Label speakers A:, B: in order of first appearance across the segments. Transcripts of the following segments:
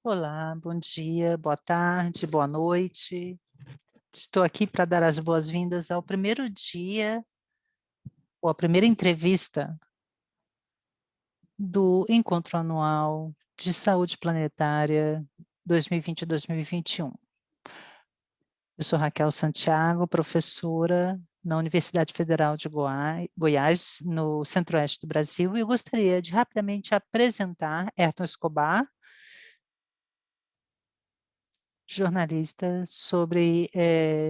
A: Olá, bom dia, boa tarde, boa noite. Estou aqui para dar as boas-vindas ao primeiro dia, ou a primeira entrevista do Encontro Anual de Saúde Planetária 2020-2021. Eu sou Raquel Santiago, professora na Universidade Federal de Goiás, no Centro-Oeste do Brasil, e eu gostaria de rapidamente apresentar Ayrton Escobar, jornalista sobre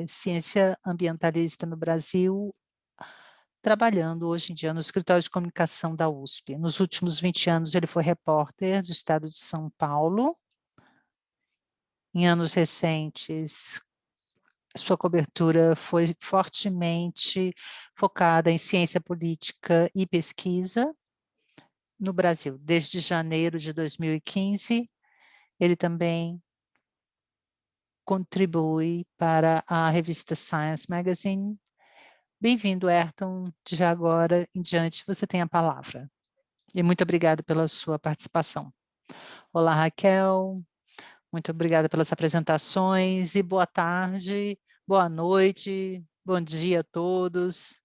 A: ciência ambientalista no Brasil, trabalhando hoje em dia no escritório de comunicação da USP. Nos últimos 20 anos, ele foi repórter do estado de São Paulo. Em anos recentes, sua cobertura foi fortemente focada em ciência política e pesquisa no Brasil. Desde janeiro de 2015, ele também contribui para a revista Science Magazine. Bem-vindo, Ayrton. De agora em diante, você tem a palavra. E muito obrigada pela sua participação. Olá, Raquel. Muito obrigada pelas apresentações e boa tarde, boa noite, bom dia a todos,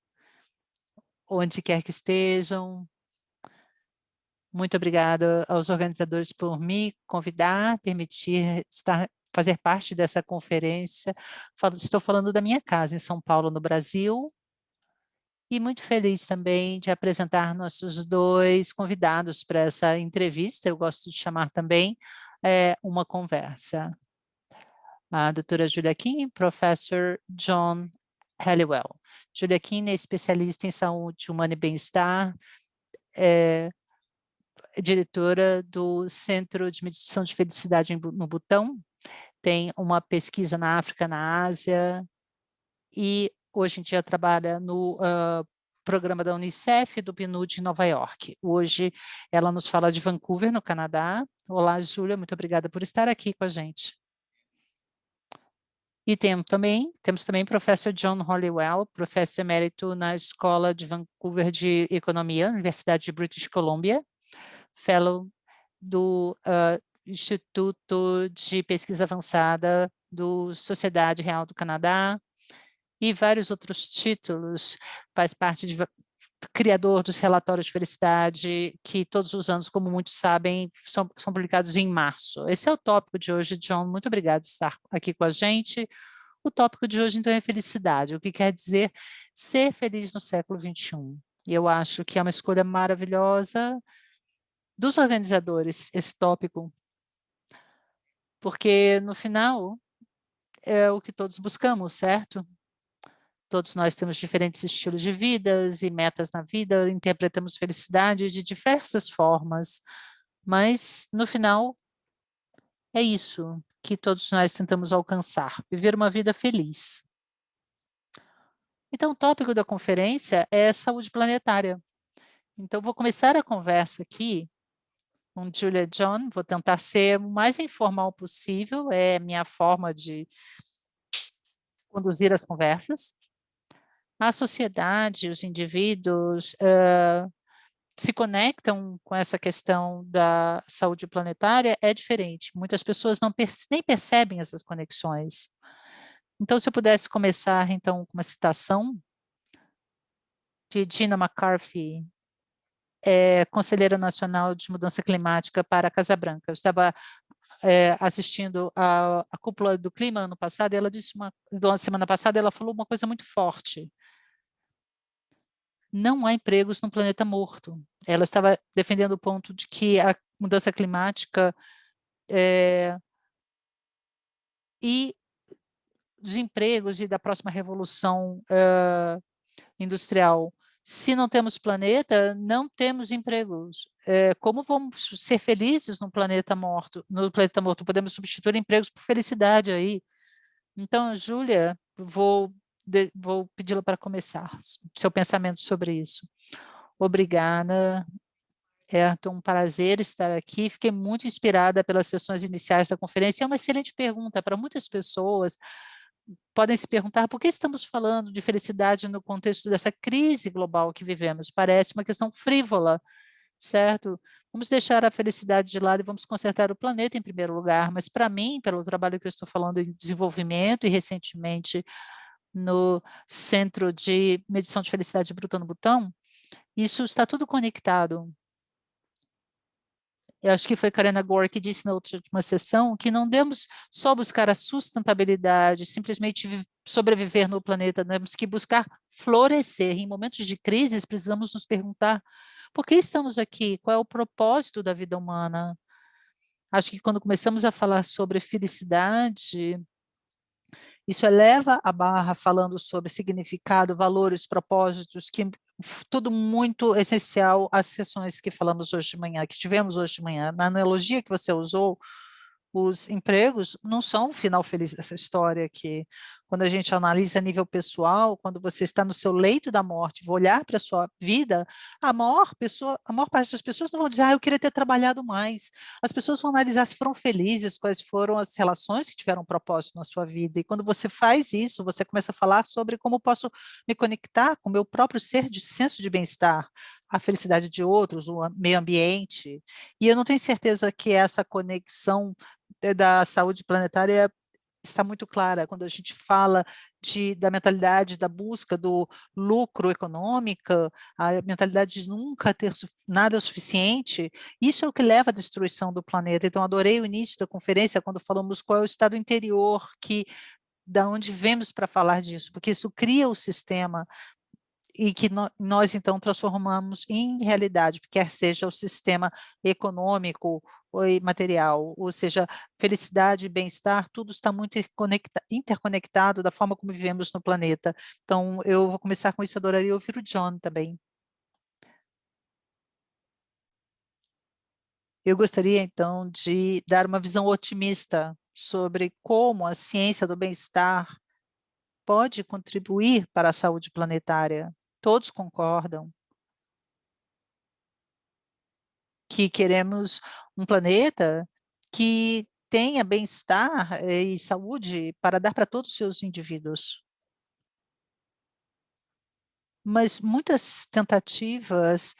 A: onde quer que estejam. Muito obrigada aos organizadores por me convidar, permitir fazer parte dessa conferência. Estou falando da minha casa em São Paulo, no Brasil, e muito feliz também de apresentar nossos dois convidados para essa entrevista. Eu gosto de chamar também uma conversa. A doutora Julia Kim e o professor John Halliwell. Julia Kim é especialista em saúde humana e bem-estar, é diretora do Centro de Medição de Felicidade no Butão, tem uma pesquisa na África, na Ásia, e hoje em dia trabalha no programa da Unicef e do PNUD em Nova York. Hoje ela nos fala de Vancouver, no Canadá. Olá, Júlia, muito obrigada por estar aqui com a gente. E temos também o professor John Halliwell, professor emérito na Escola de Vancouver de Economia, Universidade de British Columbia, fellow do Instituto de Pesquisa Avançada do Sociedade Real do Canadá, e vários outros títulos, faz parte de criador dos relatórios de felicidade, que todos os anos, como muitos sabem, são publicados em março. Esse é o tópico de hoje, John. Muito obrigada por estar aqui com a gente. O tópico de hoje, então, é felicidade, o que quer dizer ser feliz no século XXI. E eu acho que é uma escolha maravilhosa dos organizadores, esse tópico, porque, no final, é o que todos buscamos, certo? Todos nós temos diferentes estilos de vidas e metas na vida, interpretamos felicidade de diversas formas, mas, no final, é isso que todos nós tentamos alcançar, viver uma vida feliz. Então, o tópico da conferência é saúde planetária. Então, vou começar a conversa aqui com Julia John, vou tentar ser o mais informal possível, é minha forma de conduzir as conversas. A sociedade, os indivíduos se conectam com essa questão da saúde planetária é diferente. Muitas pessoas nem percebem essas conexões. Então, se eu pudesse começar, então, com uma citação de Gina McCarthy, conselheira nacional de mudança climática para a Casa Branca. Eu estava assistindo a cúpula do clima ano passado, e ela disse semana passada, ela falou uma coisa muito forte. Não há empregos no planeta morto. Ela estava defendendo o ponto de que a mudança climática e dos empregos e da próxima revolução industrial. Se não temos planeta, não temos empregos. Como vamos ser felizes no planeta morto? No planeta morto, podemos substituir empregos por felicidade aí. Então, Júlia, vou pedi-la para começar seu pensamento sobre isso. Obrigada. É um prazer estar aqui. Fiquei muito inspirada pelas sessões iniciais da conferência. É uma excelente pergunta para muitas pessoas. Podem se perguntar por que estamos falando de felicidade no contexto dessa crise global que vivemos. Parece uma questão frívola. certo? Vamos deixar a felicidade de lado e vamos consertar o planeta em primeiro lugar, mas para mim, pelo trabalho que eu estou falando em desenvolvimento e recentemente no Centro de Medição de Felicidade Bruta no Butão, isso está tudo conectado. Eu acho que foi Karina Gore que disse na última sessão que não devemos só buscar a sustentabilidade, simplesmente sobreviver no planeta, temos que buscar florescer. Em momentos de crise, precisamos nos perguntar por que estamos aqui? Qual é o propósito da vida humana? Acho que quando começamos a falar sobre felicidade, isso eleva a barra falando sobre significado, valores, propósitos, que tudo muito essencial às sessões que falamos hoje de manhã, que tivemos hoje de manhã. Na analogia que você usou, os empregos não são um final feliz dessa história aqui. Quando a gente analisa a nível pessoal, quando você está no seu leito da morte, vou olhar para a sua vida, a maior parte das pessoas não vão dizer, eu queria ter trabalhado mais. As pessoas vão analisar se foram felizes, quais foram as relações que tiveram propósito na sua vida. E quando você faz isso, você começa a falar sobre como posso me conectar com o meu próprio senso de bem-estar, a felicidade de outros, o meio ambiente. E eu não tenho certeza que essa conexão da saúde planetária está muito clara quando a gente fala da mentalidade da busca do lucro econômica, a mentalidade de nunca ter nada suficiente, isso é o que leva à destruição do planeta. Então, adorei o início da conferência, quando falamos qual é o estado interior da onde vemos para falar disso, porque isso cria o sistema e que nós, então, transformamos em realidade, quer seja o sistema econômico ou material, ou seja, felicidade e bem-estar, tudo está muito interconectado da forma como vivemos no planeta. Então, eu vou começar com isso, adoraria ouvir o John também. Eu gostaria, então, de dar uma visão otimista sobre como a ciência do bem-estar pode contribuir para a saúde planetária. Todos concordam que queremos um planeta que tenha bem-estar e saúde para dar para todos os seus indivíduos. Mas muitas tentativas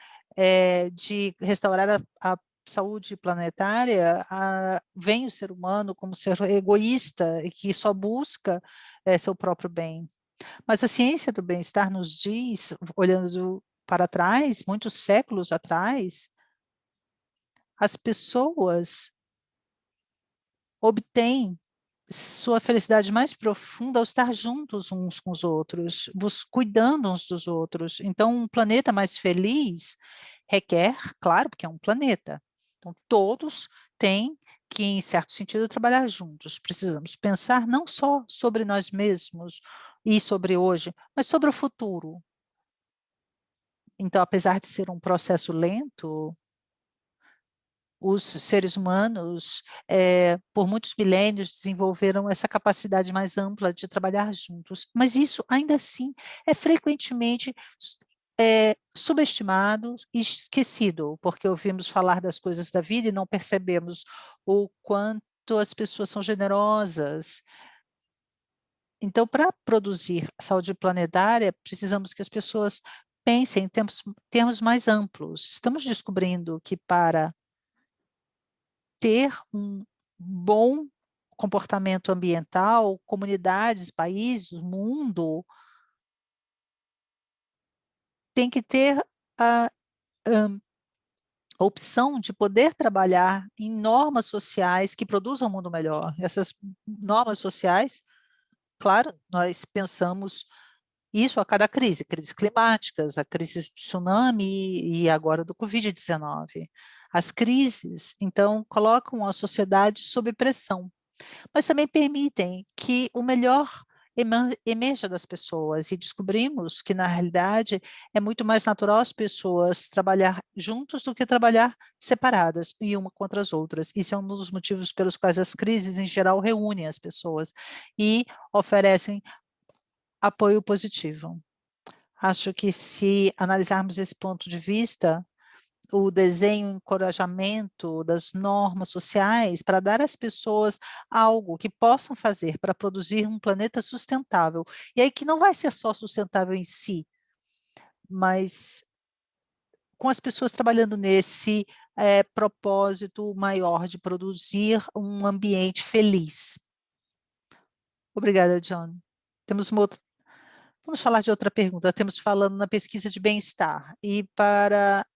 A: de restaurar a saúde planetária, veem o ser humano como ser egoísta e que só busca seu próprio bem. Mas a ciência do bem-estar nos diz, olhando para trás, muitos séculos atrás, as pessoas obtêm sua felicidade mais profunda ao estar juntos uns com os outros, cuidando uns dos outros. Então, um planeta mais feliz requer, claro, porque é um planeta. Então, todos têm que, em certo sentido, trabalhar juntos. Precisamos pensar não só sobre nós mesmos e sobre hoje, mas sobre o futuro. Então, apesar de ser um processo lento, os seres humanos, por muitos milênios, desenvolveram essa capacidade mais ampla de trabalhar juntos, mas isso, ainda assim, é frequentemente subestimado e esquecido, porque ouvimos falar das coisas da vida e não percebemos o quanto as pessoas são generosas. Então, para produzir saúde planetária, precisamos que as pessoas pensem em termos mais amplos. Estamos descobrindo que para ter um bom comportamento ambiental, comunidades, países, mundo, tem que ter hã, a opção de poder trabalhar em normas sociais que produzam um mundo melhor. Essas normas sociais, claro, nós pensamos isso a cada crise, crises climáticas, a crise de tsunami e agora do Covid-19. As crises, então, colocam a sociedade sob pressão, mas também permitem que o melhor emerja das pessoas e descobrimos que, na realidade, é muito mais natural as pessoas trabalhar juntos do que trabalhar separadas e uma contra as outras. Isso é um dos motivos pelos quais as crises, em geral, reúnem as pessoas e oferecem apoio positivo. Acho que se analisarmos esse ponto de vista, o desenho, o encorajamento das normas sociais para dar às pessoas algo que possam fazer para produzir um planeta sustentável. E aí que não vai ser só sustentável em si, mas com as pessoas trabalhando nesse propósito maior de produzir um ambiente feliz. Obrigada, John. Temos uma outra. Vamos falar de outra pergunta. Temos falando na pesquisa de bem-estar. E para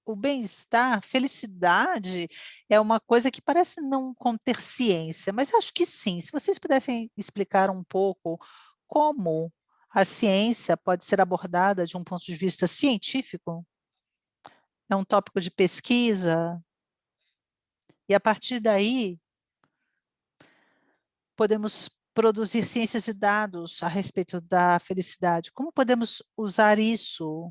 A: o bem-estar, felicidade é uma coisa que parece não conter ciência, mas acho que sim. Se vocês pudessem explicar um pouco como a ciência pode ser abordada de um ponto de vista científico, é um tópico de pesquisa, e a partir daí podemos produzir ciências e dados a respeito da felicidade. Como podemos usar isso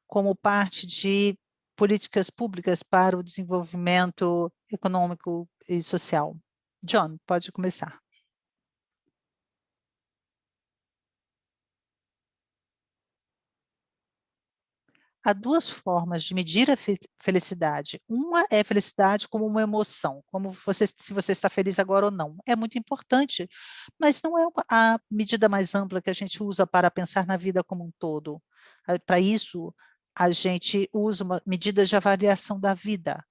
A: como parte de políticas públicas para o desenvolvimento econômico e social? John, pode começar. Há duas formas de medir a felicidade. Uma é felicidade como uma emoção, como você, se você está feliz agora ou não. É muito importante, mas não é a medida mais ampla que a gente usa para pensar na vida como um todo. Para isso, a gente usa medidas de avaliação da vida,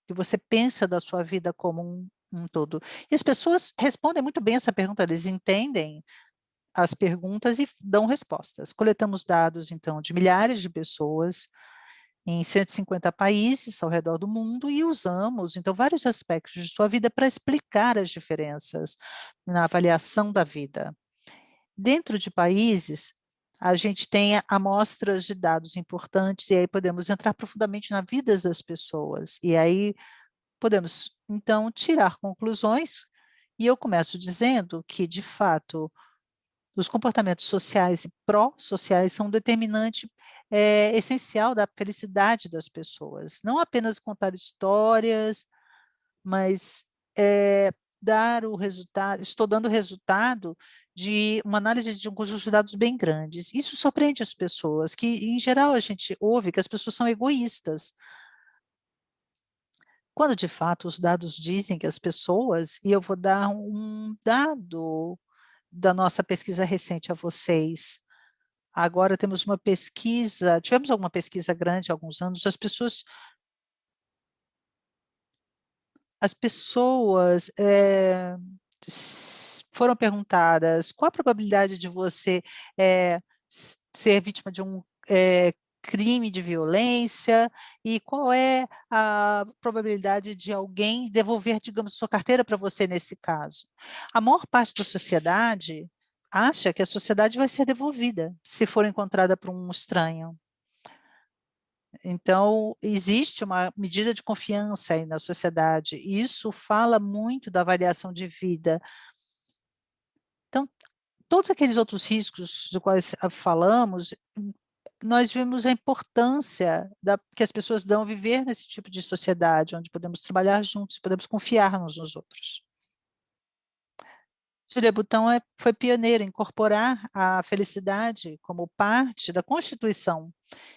A: que você pensa da sua vida como um todo. E as pessoas respondem muito bem essa pergunta, eles entendem as perguntas e dão respostas. Coletamos dados, então, de milhares de pessoas em 150 países ao redor do mundo e usamos, então, vários aspectos de sua vida para explicar as diferenças na avaliação da vida. Dentro de países, a gente tem amostras de dados importantes e aí podemos entrar profundamente na vida das pessoas e aí podemos, então, tirar conclusões e eu começo dizendo que, de fato, os comportamentos sociais e pró-sociais são um determinante essencial da felicidade das pessoas. Não apenas contar histórias, mas dar o resultado, estou dando o resultado de uma análise de um conjunto de dados bem grandes. Isso surpreende as pessoas, que em geral a gente ouve que as pessoas são egoístas, quando de fato os dados dizem que as pessoas, e eu vou dar um dado da nossa pesquisa recente a vocês. Agora temos uma pesquisa, tivemos alguma pesquisa grande há alguns anos, as pessoas foram perguntadas qual a probabilidade de você ser vítima de um crime de violência e qual é a probabilidade de alguém devolver, digamos, sua carteira para você nesse caso. A maior parte da sociedade acha que a sociedade vai ser devolvida se for encontrada por um estranho. Então, existe uma medida de confiança aí na sociedade, e isso fala muito da avaliação de vida. Então, todos aqueles outros riscos dos quais falamos, nós vemos a importância que as pessoas dão a viver nesse tipo de sociedade, onde podemos trabalhar juntos, podemos confiar uns nos outros. Julia Butão foi pioneira em incorporar a felicidade como parte da Constituição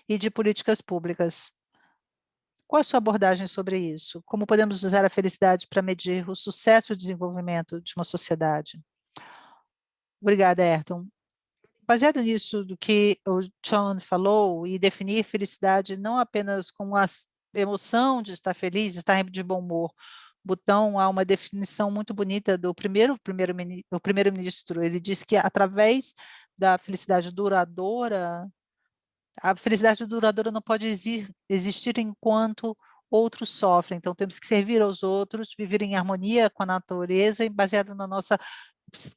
A: e de políticas públicas. Qual a sua abordagem sobre isso? Como podemos usar a felicidade para medir o sucesso e o desenvolvimento de uma sociedade? Obrigada, Ayrton. Baseado nisso do que o John falou, e definir felicidade não apenas como a emoção de estar feliz, estar de bom humor. Butão, há uma definição muito bonita do primeiro-ministro. Ele diz que através da felicidade duradoura, a felicidade duradoura não pode existir enquanto outros sofrem. Então, temos que servir aos outros, viver em harmonia com a natureza e baseado no nosso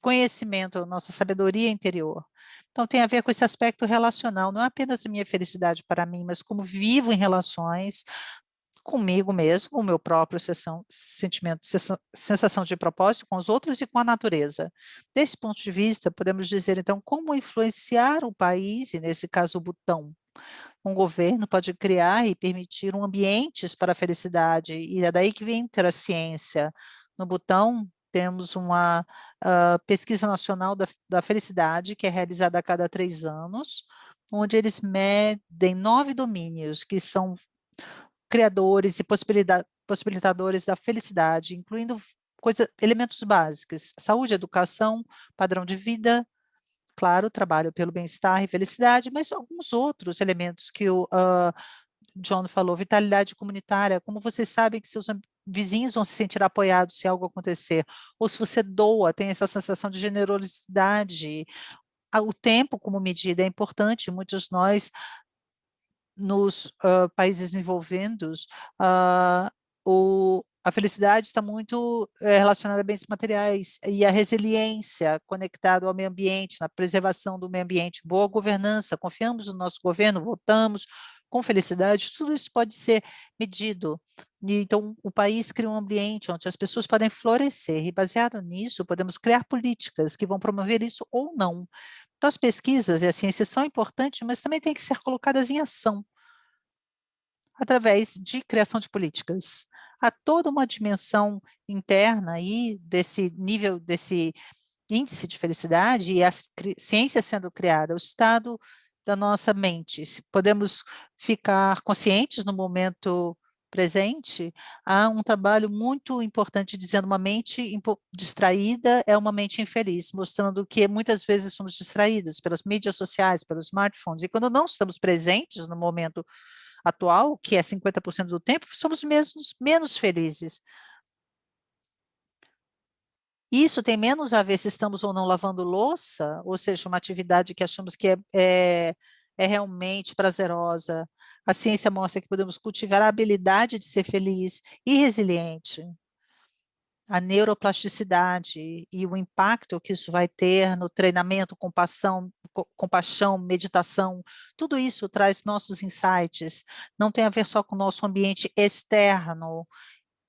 A: conhecimento, nossa sabedoria interior. Então, tem a ver com esse aspecto relacional, não é apenas a minha felicidade para mim, mas como vivo em relações comigo mesmo, com o meu próprio sentimento, sensação de propósito, com os outros e com a natureza. Desse ponto de vista, podemos dizer, então, como influenciar o país, e nesse caso o Butão. Um governo pode criar e permitir ambientes para a felicidade, e é daí que vem a ciência. No Butão, temos uma pesquisa nacional da felicidade, que é realizada a cada 3 anos, onde eles medem 9 domínios, que são criadores e possibilitadores da felicidade, incluindo elementos básicos, saúde, educação, padrão de vida, claro, trabalho pelo bem-estar e felicidade, mas alguns outros elementos que John falou, vitalidade comunitária, como vocês sabem que seus vizinhos vão se sentir apoiados se algo acontecer, ou se você doa, tem essa sensação de generosidade. O tempo como medida é importante, muitos de nós nos países desenvolvidos, a felicidade está muito relacionada a bens materiais e a resiliência conectada ao meio ambiente, na preservação do meio ambiente, boa governança, confiamos no nosso governo, votamos com felicidade, tudo isso pode ser medido. E, então, o país cria um ambiente onde as pessoas podem florescer e, baseado nisso, podemos criar políticas que vão promover isso ou não. Então, as pesquisas e a ciência são importantes, mas também têm que ser colocadas em ação através de criação de políticas. Há toda uma dimensão interna aí desse nível, desse índice de felicidade e a ciência sendo criada, o estado da nossa mente. Se podemos ficar conscientes no momento presente, há um trabalho muito importante dizendo uma mente distraída é uma mente infeliz, mostrando que muitas vezes somos distraídos pelas mídias sociais, pelos smartphones, e quando não estamos presentes no momento atual, que é 50% do tempo, somos menos felizes. Isso tem menos a ver se estamos ou não lavando louça, ou seja, uma atividade que achamos que é realmente prazerosa. A ciência mostra que podemos cultivar a habilidade de ser feliz e resiliente. A neuroplasticidade e o impacto que isso vai ter no treinamento, compaixão, meditação, tudo isso traz nossos insights, não tem a ver só com o nosso ambiente externo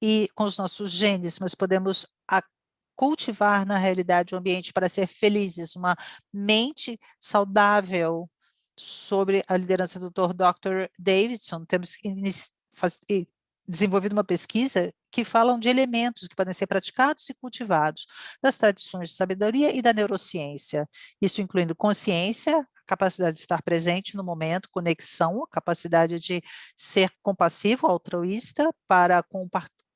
A: e com os nossos genes, mas podemos cultivar na realidade o ambiente para ser felizes, uma mente saudável. Sobre a liderança do Dr. Davidson, temos desenvolvido uma pesquisa que falam de elementos que podem ser praticados e cultivados, das tradições de sabedoria e da neurociência, isso incluindo consciência, a capacidade de estar presente no momento, conexão, a capacidade de ser compassivo, altruísta para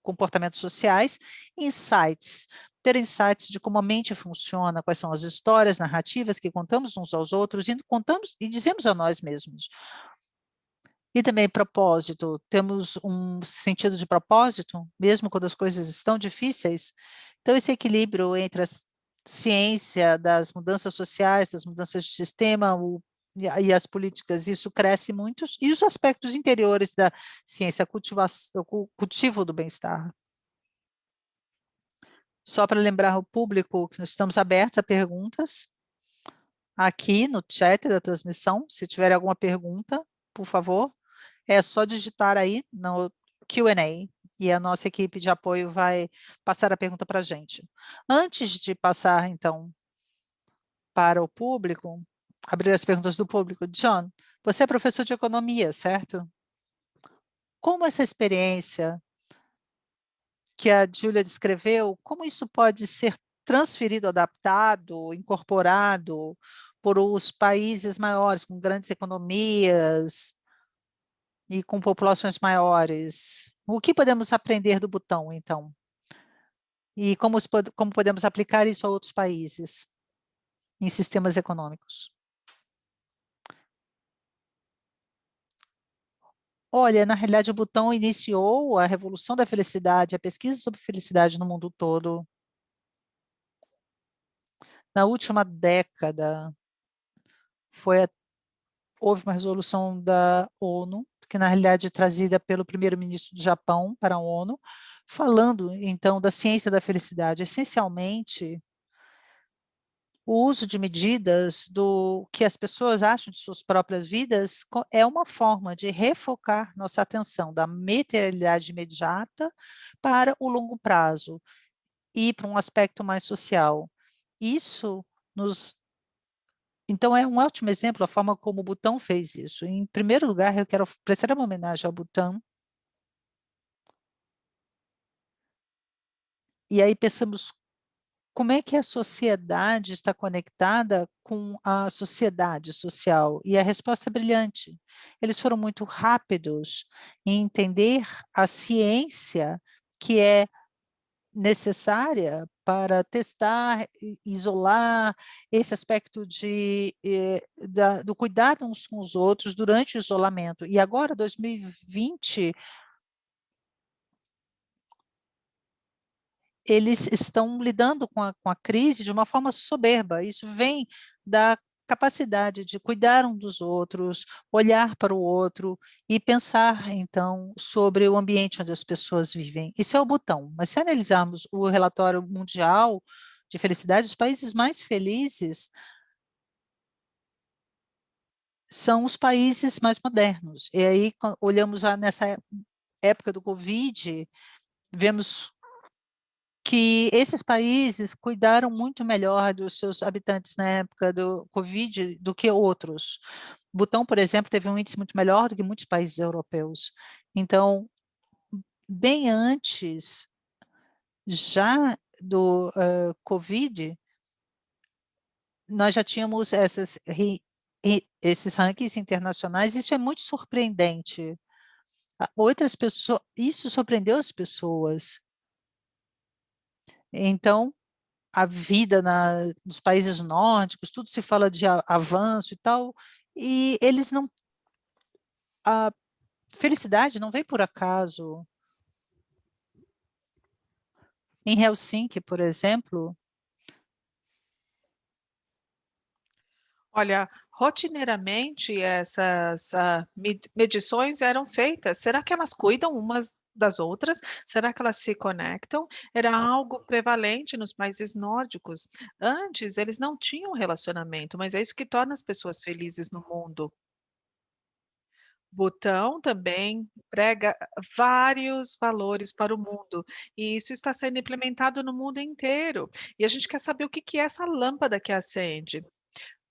A: comportamentos sociais, insights, ter insights de como a mente funciona, quais são as histórias, narrativas que contamos uns aos outros e contamos e dizemos a nós mesmos. E também propósito, temos um sentido de propósito, mesmo quando as coisas estão difíceis. Então, esse equilíbrio entre a ciência das mudanças sociais, das mudanças de sistema e as políticas, isso cresce muito, e os aspectos interiores da ciência, o cultivo do bem-estar. Só para lembrar o público que nós estamos abertos a perguntas aqui no chat da transmissão, se tiver alguma pergunta, por favor, é só digitar aí no Q&A e a nossa equipe de apoio vai passar a pergunta para a gente. Antes de passar, então, para o público, abrir as perguntas do público, John, você é professor de economia, certo? Como essa experiência que a Júlia descreveu, como isso pode ser transferido, adaptado, incorporado por os países maiores, com grandes economias e com populações maiores? O que podemos aprender do Butão, então? E como podemos aplicar isso a outros países em sistemas econômicos? Olha, na realidade, o Butão iniciou a revolução da felicidade, a pesquisa sobre felicidade no mundo todo. Na última década, houve uma resolução da ONU, que na realidade é trazida pelo primeiro-ministro do Japão para a ONU, falando então da ciência da felicidade. Essencialmente, o uso de medidas do que as pessoas acham de suas próprias vidas é uma forma de refocar nossa atenção da materialidade imediata para o longo prazo e para um aspecto mais social. Isso nos Então, é um ótimo exemplo a forma como o Butão fez isso. Em primeiro lugar, eu quero prestar uma homenagem ao Butão. E aí pensamos como é que a sociedade está conectada com a sociedade social. E a resposta é brilhante. Eles foram muito rápidos em entender a ciência que é necessária para testar, isolar esse aspecto do cuidado uns com os outros durante o isolamento. E agora, 2020, eles estão lidando com a crise de uma forma soberba. Isso vem da capacidade de cuidar um dos outros, olhar para o outro e pensar, então, sobre o ambiente onde as pessoas vivem. Isso é o botão. Mas se analisarmos o relatório mundial de felicidade, os países mais felizes são os países mais modernos. E aí, olhamos nessa época do Covid, vemos que esses países cuidaram muito melhor dos seus habitantes na época do Covid do que outros. Butão, por exemplo, teve um índice muito melhor do que muitos países europeus. Então, bem antes, já do Covid, nós já tínhamos esses rankings internacionais. Isso é muito surpreendente. Outras pessoas, isso surpreendeu as pessoas. Então, a vida nos países nórdicos, tudo se fala de avanço e tal, e eles não, a felicidade não vem por acaso. Em Helsinki, por exemplo,
B: Olha, rotineiramente essas medições eram feitas. Será que elas cuidam umas das outras? Será que elas se conectam? Era algo prevalente nos países nórdicos. Antes, eles não tinham relacionamento, mas é isso que torna as pessoas felizes no mundo. Butão também prega vários valores para o mundo, e isso está sendo implementado no mundo inteiro. E a gente quer saber o que que é essa lâmpada que acende.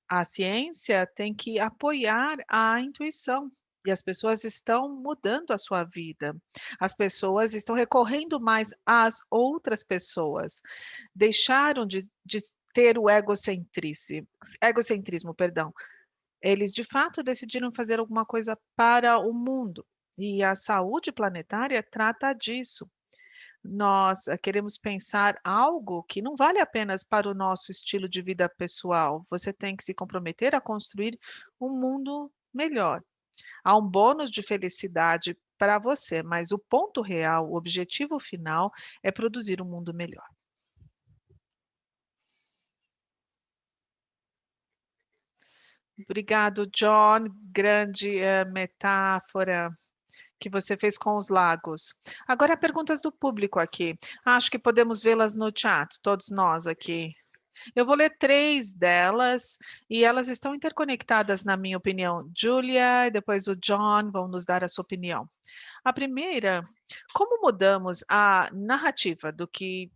B: A ciência tem que apoiar a intuição. E as pessoas estão mudando a sua vida. As pessoas estão recorrendo mais às outras pessoas. Deixaram de ter o egocentrismo, perdão. Eles de fato decidiram fazer alguma coisa para o mundo. E a saúde planetária trata disso. Nós queremos pensar algo que não vale apenas para o nosso estilo de vida pessoal. Você tem que se comprometer a construir um mundo melhor. Há um bônus de felicidade para você, mas o ponto real, o objetivo final é produzir um mundo melhor. Obrigado, John. Grande metáfora que você fez com os lagos. Agora, perguntas do público aqui. Acho que podemos vê-las no chat, todos nós aqui. Eu vou ler 3 delas e elas estão interconectadas, na minha opinião. Julia e depois o John vão nos dar a sua opinião. A primeira, como mudamos a narrativa do que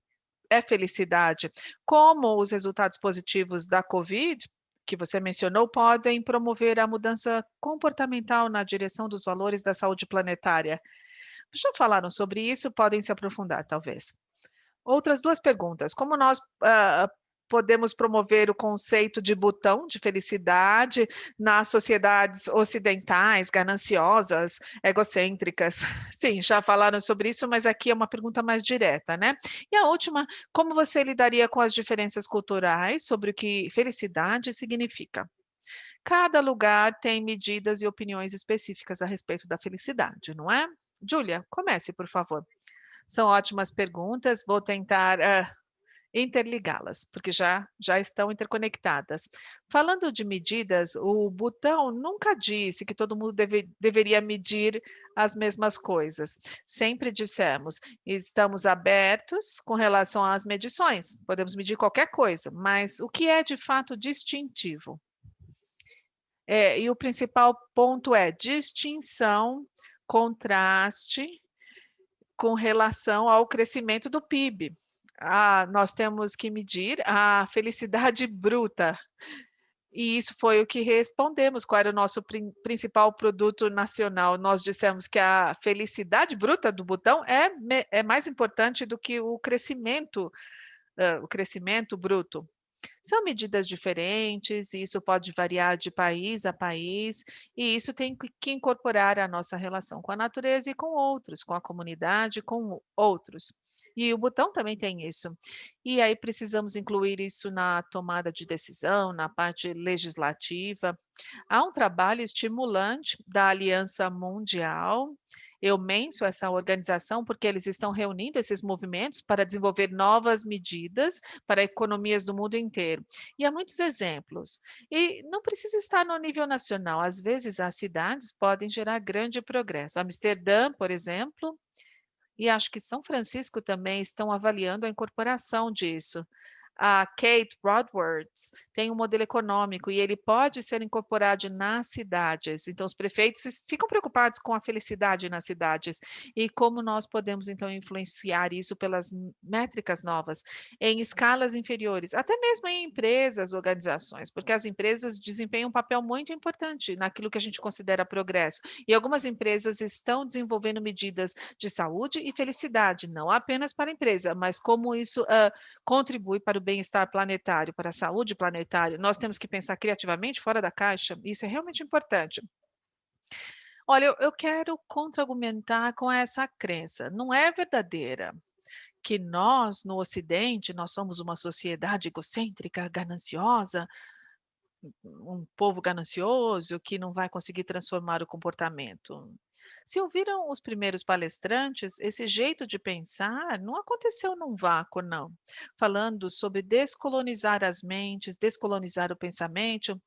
B: é felicidade? Como os resultados positivos da Covid, que você mencionou, podem promover a mudança comportamental na direção dos valores da saúde planetária? Já falaram sobre isso, podem se aprofundar, talvez. Outras 2 perguntas. Como nós, podemos promover o conceito de botão de felicidade nas sociedades ocidentais, gananciosas, egocêntricas? Sim, já falaram sobre isso, mas aqui é uma pergunta mais direta, né? E a última, como você lidaria com as diferenças culturais sobre o que felicidade significa? Cada lugar tem medidas e opiniões específicas a respeito da felicidade, não é? Júlia, comece, por favor. São ótimas perguntas, vou tentar interligá-las, porque já estão interconectadas. Falando de medidas, o Butão nunca disse que todo mundo deveria medir as mesmas coisas. Sempre dissemos, estamos abertos com relação às medições, podemos medir qualquer coisa, mas o que é de fato distintivo? E o principal ponto é distinção, contraste com relação ao crescimento do PIB. Nós temos que medir a felicidade bruta. E isso foi o que respondemos, qual era o nosso principal produto nacional. Nós dissemos que a felicidade bruta do botão é mais importante do que o crescimento bruto. São medidas diferentes, e isso pode variar de país a país, e isso tem que incorporar a nossa relação com a natureza e com outros, com a comunidade, com outros. E o botão também tem isso. E aí precisamos incluir isso na tomada de decisão, na parte legislativa. Há um trabalho estimulante da Aliança Mundial. Eu menço essa organização porque eles estão reunindo esses movimentos para desenvolver novas medidas para economias do mundo inteiro. E há muitos exemplos. E não precisa estar no nível nacional. Às vezes, as cidades podem gerar grande progresso. Amsterdã, por exemplo, e acho que São Francisco também estão avaliando a incorporação disso. A Kate Rodwards tem um modelo econômico e ele pode ser incorporado nas cidades. Então, os prefeitos ficam preocupados com a felicidade nas cidades e como nós podemos, então, influenciar isso pelas métricas novas, em escalas inferiores, até mesmo em empresas, organizações, porque as empresas desempenham um papel muito importante naquilo que a gente considera progresso. E algumas empresas estão desenvolvendo medidas de saúde e felicidade, não apenas para a empresa, mas como isso contribui para o bem-estar planetário, para a saúde planetária. Nós temos que pensar criativamente fora da caixa, isso é realmente importante. Olha, eu quero contra-argumentar com essa crença, não é verdadeira que nós, no Ocidente, nós somos uma sociedade egocêntrica, gananciosa, um povo ganancioso que não vai conseguir transformar o comportamento. Se ouviram os primeiros palestrantes, esse jeito de pensar não aconteceu num vácuo, não. Falando sobre descolonizar as mentes, descolonizar o pensamento,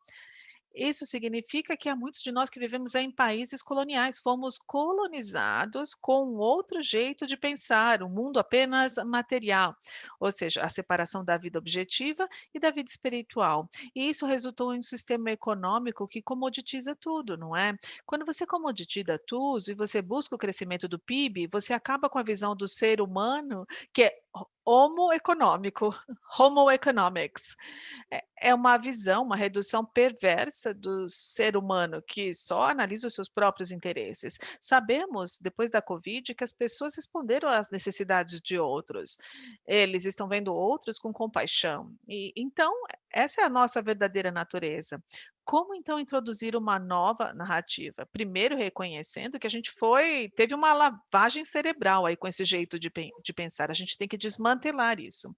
B: isso significa que há muitos de nós que vivemos em países coloniais, fomos colonizados com um outro jeito de pensar, um mundo apenas material, ou seja, a separação da vida objetiva e da vida espiritual. E isso resultou em um sistema econômico que comoditiza tudo, não é? Quando você comoditiza tudo e você busca o crescimento do PIB, você acaba com a visão do ser humano que é homo econômico, homo economics. É uma visão, uma redução perversa do ser humano que só analisa os seus próprios interesses. Sabemos, depois da Covid, que as pessoas responderam às necessidades de outros. Eles estão vendo outros com compaixão. E então, essa é a nossa verdadeira natureza. Como então introduzir uma nova narrativa? Primeiro reconhecendo que a gente teve uma lavagem cerebral aí com esse jeito de pensar. A gente tem que desmantelar isso.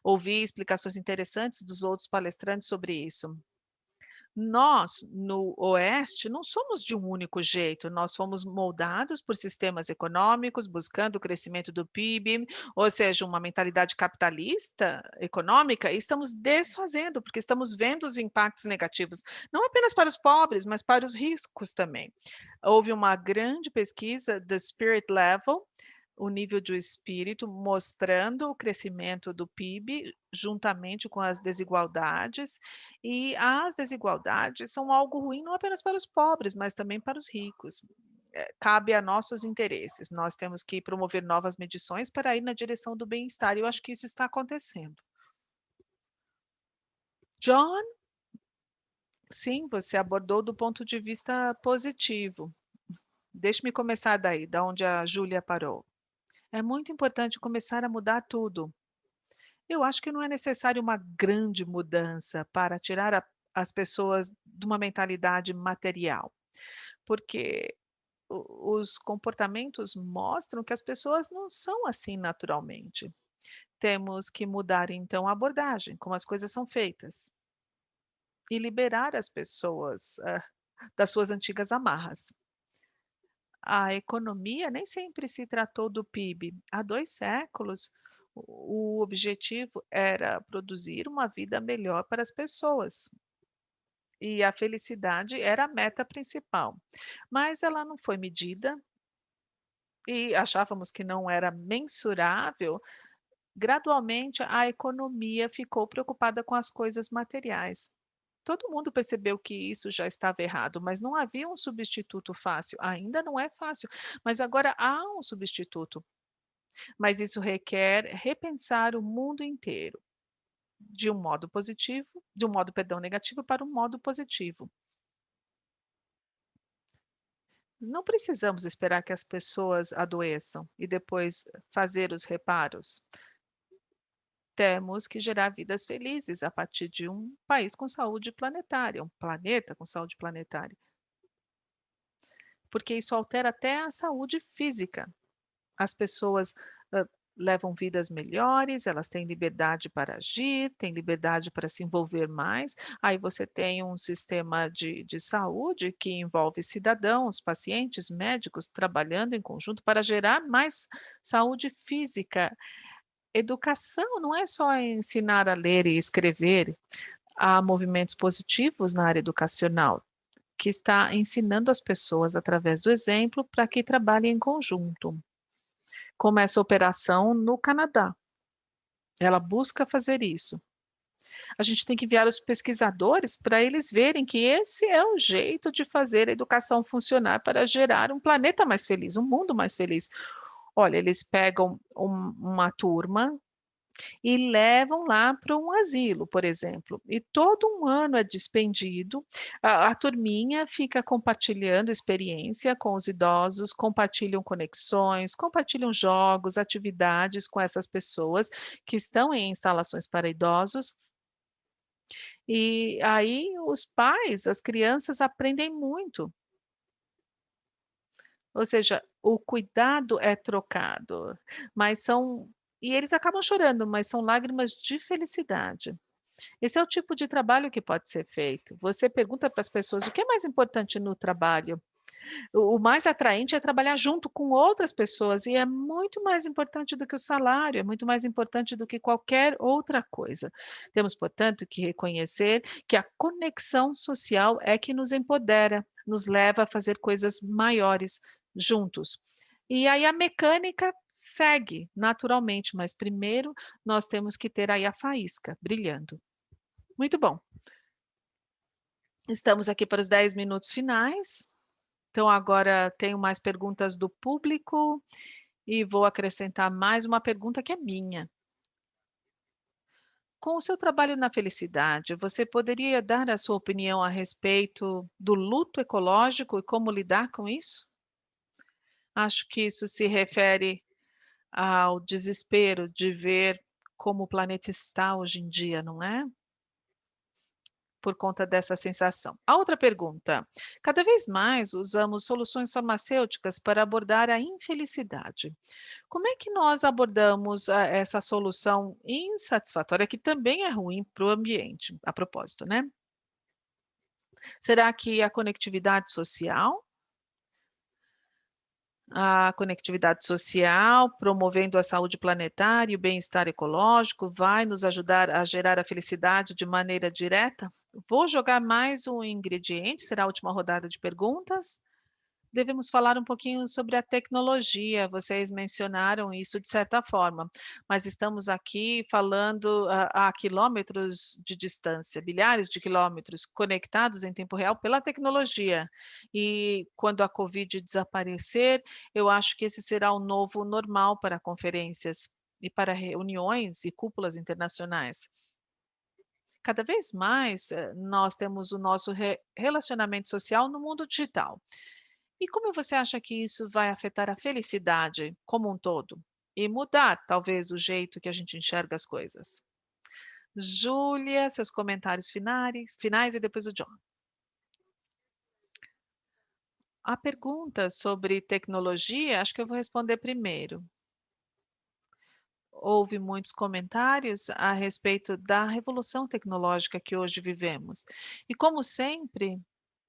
B: Ouvi explicações interessantes dos outros palestrantes sobre isso. Nós, no Oeste, não somos de um único jeito, nós fomos moldados por sistemas econômicos, buscando o crescimento do PIB, ou seja, uma mentalidade capitalista econômica, e estamos desfazendo, porque estamos vendo os impactos negativos, não apenas para os pobres, mas para os ricos também. Houve uma grande pesquisa do Spirit Level, o nível do espírito, mostrando o crescimento do PIB juntamente com as desigualdades, e as desigualdades são algo ruim não apenas para os pobres, mas também para os ricos. Cabe a nossos interesses. Nós temos que promover novas medições para ir na direção do bem-estar. E eu acho que isso está acontecendo. John, sim, você abordou do ponto de vista positivo. Deixe-me começar daí, da onde a Júlia parou. É muito importante começar a mudar tudo. Eu acho que não é necessário uma grande mudança para tirar as pessoas de uma mentalidade material, porque os comportamentos mostram que as pessoas não são assim naturalmente. Temos que mudar então a abordagem, como as coisas são feitas, e liberar as pessoas das suas antigas amarras. A economia nem sempre se tratou do PIB. Há 2 séculos, o objetivo era produzir uma vida melhor para as pessoas. E a felicidade era a meta principal. Mas ela não foi medida e achávamos que não era mensurável. Gradualmente, a economia ficou preocupada com as coisas materiais. Todo mundo percebeu que isso já estava errado, mas não havia um substituto fácil. Ainda não é fácil, mas agora há um substituto. Mas isso requer repensar o mundo inteiro, de um modo positivo, de um modo, perdão, negativo para um modo positivo. Não precisamos esperar que as pessoas adoeçam e depois fazer os reparos. Temos que gerar vidas felizes a partir de um país com saúde planetária, um planeta com saúde planetária, porque isso altera até a saúde física. As pessoas levam vidas melhores, elas têm liberdade para agir, têm liberdade para se envolver mais. Aí você tem um sistema de saúde que envolve cidadãos, pacientes, médicos trabalhando em conjunto para gerar mais saúde física. Educação não é só ensinar a ler e escrever, há movimentos positivos na área educacional, que está ensinando as pessoas através do exemplo para que trabalhem em conjunto, como essa operação no Canadá. Ela busca fazer isso. A gente tem que enviar os pesquisadores para eles verem que esse é o jeito de fazer a educação funcionar para gerar um planeta mais feliz, um mundo mais feliz. Olha, eles pegam uma turma e levam lá para um asilo, por exemplo, e todo um ano é despendido, a turminha fica compartilhando experiência com os idosos, compartilham conexões, compartilham jogos, atividades com essas pessoas que estão em instalações para idosos, e aí os pais, as crianças aprendem muito, ou seja, o cuidado é trocado, mas são e eles acabam chorando, mas são lágrimas de felicidade. Esse é o tipo de trabalho que pode ser feito. Você pergunta para as pessoas o que é mais importante no trabalho. O mais atraente é trabalhar junto com outras pessoas e é muito mais importante do que o salário, é muito mais importante do que qualquer outra coisa. Temos, portanto, que reconhecer que a conexão social é que nos empodera, nos leva a fazer coisas maiores juntos. E aí a mecânica segue naturalmente, mas primeiro nós temos que ter aí a faísca brilhando. Muito bom. Estamos aqui para os 10 minutos finais. Então, agora tenho mais perguntas do público e vou acrescentar mais uma pergunta que é minha. Com o seu trabalho na felicidade, você poderia dar a sua opinião a respeito do luto ecológico e como lidar com isso? Acho que isso se refere ao desespero de ver como o planeta está hoje em dia, não é? Por conta dessa sensação. A outra pergunta: cada vez mais usamos soluções farmacêuticas para abordar a infelicidade. Como é que nós abordamos essa solução insatisfatória, que também é ruim para o ambiente, a propósito, né? Será que a conectividade social? A conectividade social, promovendo a saúde planetária e o bem-estar ecológico, vai nos ajudar a gerar a felicidade de maneira direta? Vou jogar mais um ingrediente, será a última rodada de perguntas. Devemos falar um pouquinho sobre a tecnologia, vocês mencionaram isso de certa forma, mas estamos aqui falando a quilômetros de distância, bilhares de quilômetros conectados em tempo real pela tecnologia. E quando a Covid desaparecer, eu acho que esse será o novo normal para conferências e para reuniões e cúpulas internacionais. Cada vez mais, nós temos o nosso relacionamento social no mundo digital. E como você acha que isso vai afetar a felicidade como um todo? E mudar, talvez, o jeito que a gente enxerga as coisas? Júlia, seus comentários finais e depois o John. A pergunta sobre tecnologia, acho que eu vou responder primeiro. Houve muitos comentários a respeito da revolução tecnológica que hoje vivemos. E como sempre,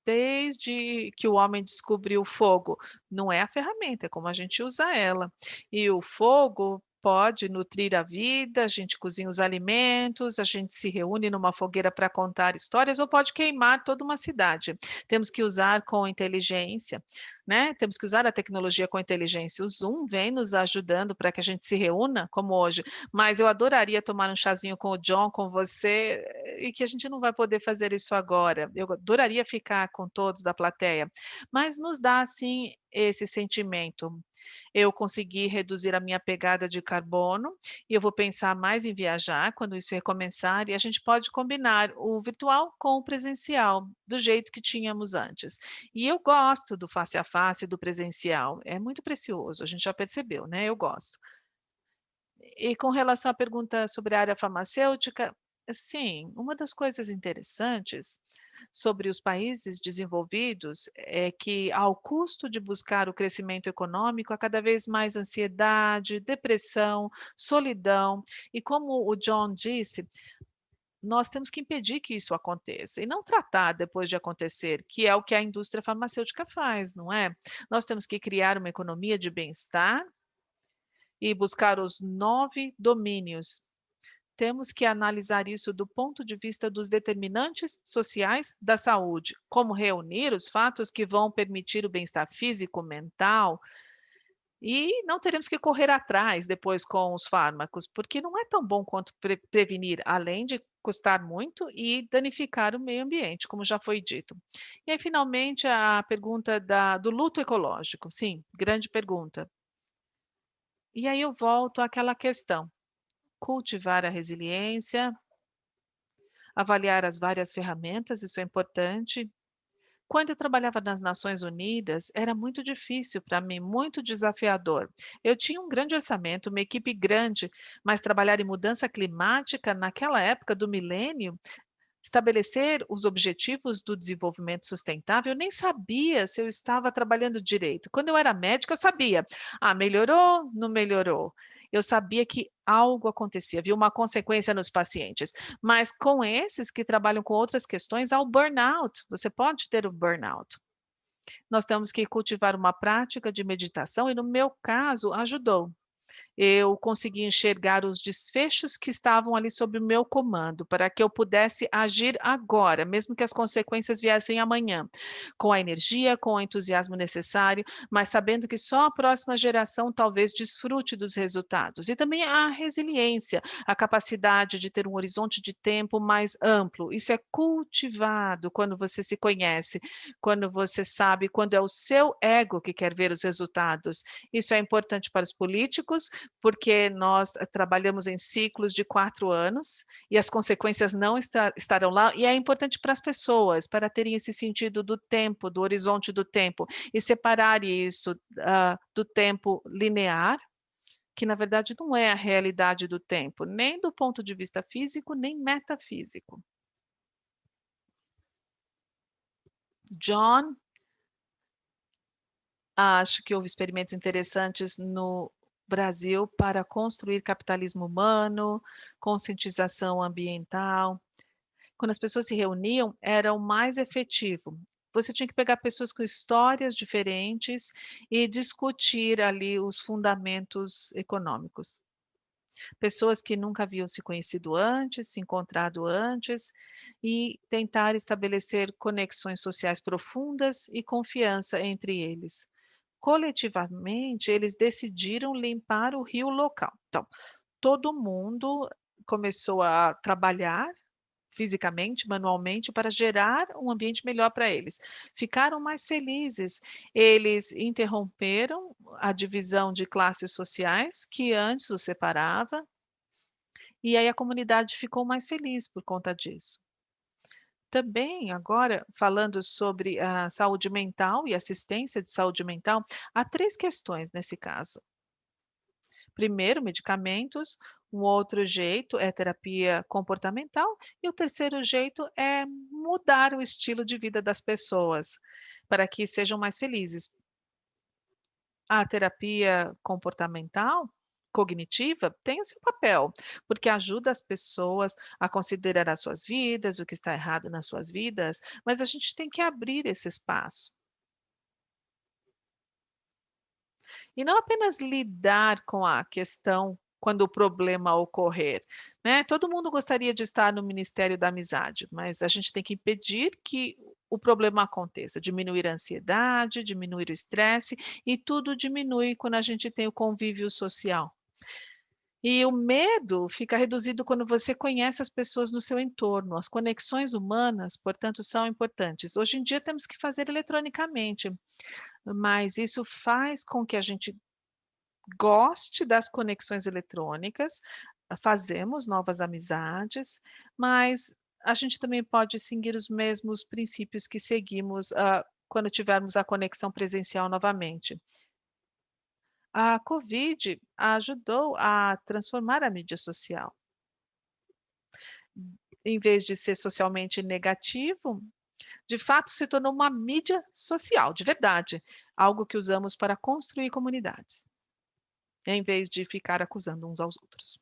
B: desde que o homem descobriu o fogo, não é a ferramenta, é como a gente usa ela. E o fogo pode nutrir a vida, a gente cozinha os alimentos, a gente se reúne numa fogueira para contar histórias, ou pode queimar toda uma cidade. Temos que usar com inteligência, né? Temos que usar a tecnologia com inteligência. O Zoom vem nos ajudando para que a gente se reúna, como hoje, mas eu adoraria tomar um chazinho com o John, com você, e que a gente não vai poder fazer isso agora. Eu adoraria ficar com todos da plateia, mas nos dá, assim, esse sentimento. Eu consegui reduzir a minha pegada de carbono e eu vou pensar mais em viajar quando isso recomeçar e a gente pode combinar o virtual com o presencial, do jeito que tínhamos antes. E eu gosto do face a face, do presencial, é muito precioso, a gente já percebeu, né, eu gosto. E com relação à pergunta sobre a área farmacêutica, Sim, uma das coisas interessantes sobre os países desenvolvidos é que, ao custo de buscar o crescimento econômico, há cada vez mais ansiedade, depressão, solidão, e como o John disse, nós temos que impedir que isso aconteça e não tratar depois de acontecer, que é o que a indústria farmacêutica faz, não é? Nós temos que criar uma economia de bem-estar e buscar os 9 domínios. Temos que analisar isso do ponto de vista dos determinantes sociais da saúde, como reunir os fatos que vão permitir o bem-estar físico, mental, e não teremos que correr atrás depois com os fármacos, porque não é tão bom quanto prevenir, além de custar muito e danificar o meio ambiente, como já foi dito. E aí, finalmente, a pergunta do luto ecológico. Sim, grande pergunta. E aí eu volto àquela questão: cultivar a resiliência, avaliar as várias ferramentas, isso é importante. Quando eu trabalhava nas Nações Unidas, era muito difícil para mim, muito desafiador. Eu tinha um grande orçamento, uma equipe grande, mas trabalhar em mudança climática naquela época do milênio, estabelecer os objetivos do desenvolvimento sustentável, eu nem sabia se eu estava trabalhando direito. Quando eu era médica, eu sabia, melhorou, não melhorou. Eu sabia que algo acontecia, havia uma consequência nos pacientes. Mas com esses que trabalham com outras questões, há o burnout. Você pode ter o burnout. Nós temos que cultivar uma prática de meditação e, no meu caso, ajudou. Eu consegui enxergar os desfechos que estavam ali sob o meu comando, para que eu pudesse agir agora, mesmo que as consequências viessem amanhã, com a energia, com o entusiasmo necessário, mas sabendo que só a próxima geração talvez desfrute dos resultados. E também a resiliência, a capacidade de ter um horizonte de tempo mais amplo. Isso é cultivado quando você se conhece, quando você sabe, quando é o seu ego que quer ver os resultados. Isso é importante para os políticos, porque nós trabalhamos em ciclos de 4 anos e as consequências não estarão lá, e é importante para as pessoas, para terem esse sentido do tempo, do horizonte do tempo, e separar isso do tempo linear, que na verdade não é a realidade do tempo, nem do ponto de vista físico, nem metafísico. John, acho que houve experimentos interessantes no Brasil para construir capitalismo humano, conscientização ambiental. Quando as pessoas se reuniam, era o mais efetivo. Você tinha que pegar pessoas com histórias diferentes e discutir ali os fundamentos econômicos. Pessoas que nunca haviam se conhecido antes, se encontrado antes, e tentar estabelecer conexões sociais profundas e confiança entre eles. Coletivamente, eles decidiram limpar o rio local. Então, todo mundo começou a trabalhar fisicamente, manualmente, para gerar um ambiente melhor para eles. Ficaram mais felizes. Eles interromperam a divisão de classes sociais, que antes os separava, e aí a comunidade ficou mais feliz por conta disso. Também, agora, falando sobre a saúde mental e assistência de saúde mental, há 3 questões nesse caso. Primeiro, medicamentos, um outro jeito é terapia comportamental e o terceiro jeito é mudar o estilo de vida das pessoas, para que sejam mais felizes. A terapia comportamental, cognitiva, tem o seu papel, porque ajuda as pessoas a considerar as suas vidas, o que está errado nas suas vidas, mas a gente tem que abrir esse espaço. E não apenas lidar com a questão quando o problema ocorrer, né. Todo mundo gostaria de estar no Ministério da Amizade, mas a gente tem que impedir que o problema aconteça, diminuir a ansiedade, diminuir o estresse, e tudo diminui quando a gente tem o convívio social. E o medo fica reduzido quando você conhece as pessoas no seu entorno. As conexões humanas, portanto, são importantes. Hoje em dia temos que fazer eletronicamente, mas isso faz com que a gente goste das conexões eletrônicas, fazemos novas amizades, mas a gente também pode seguir os mesmos princípios que seguimos, quando tivermos a conexão presencial novamente. A Covid ajudou a transformar a mídia social. em vez de ser socialmente negativo, de fato se tornou uma mídia social, de verdade, algo que usamos para construir comunidades, em vez de ficar acusando uns aos outros.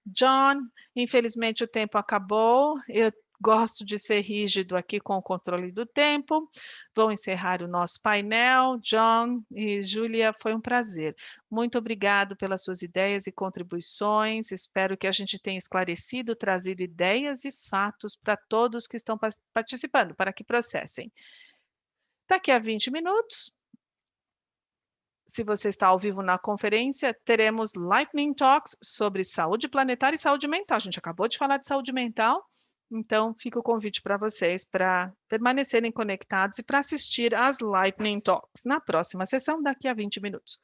B: John, infelizmente o tempo acabou. Eu gosto de ser rígido aqui com o controle do tempo. Vou encerrar o nosso painel. John e Júlia, foi um prazer. Muito obrigado pelas suas ideias e contribuições. Espero que a gente tenha esclarecido, trazido ideias e fatos para todos que estão participando, para que processem. Daqui a 20 minutos, se você está ao vivo na conferência, teremos Lightning Talks sobre saúde planetária e saúde mental. A gente acabou de falar de saúde mental, então fica o convite para vocês para permanecerem conectados e para assistir às Lightning Talks na próxima sessão, daqui a 20 minutos.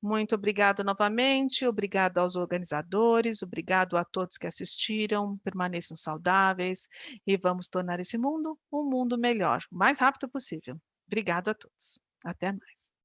B: Muito obrigado novamente, obrigado aos organizadores, obrigado a todos que assistiram, permaneçam saudáveis e vamos tornar esse mundo um mundo melhor, o mais rápido possível. Obrigado a todos. Até mais.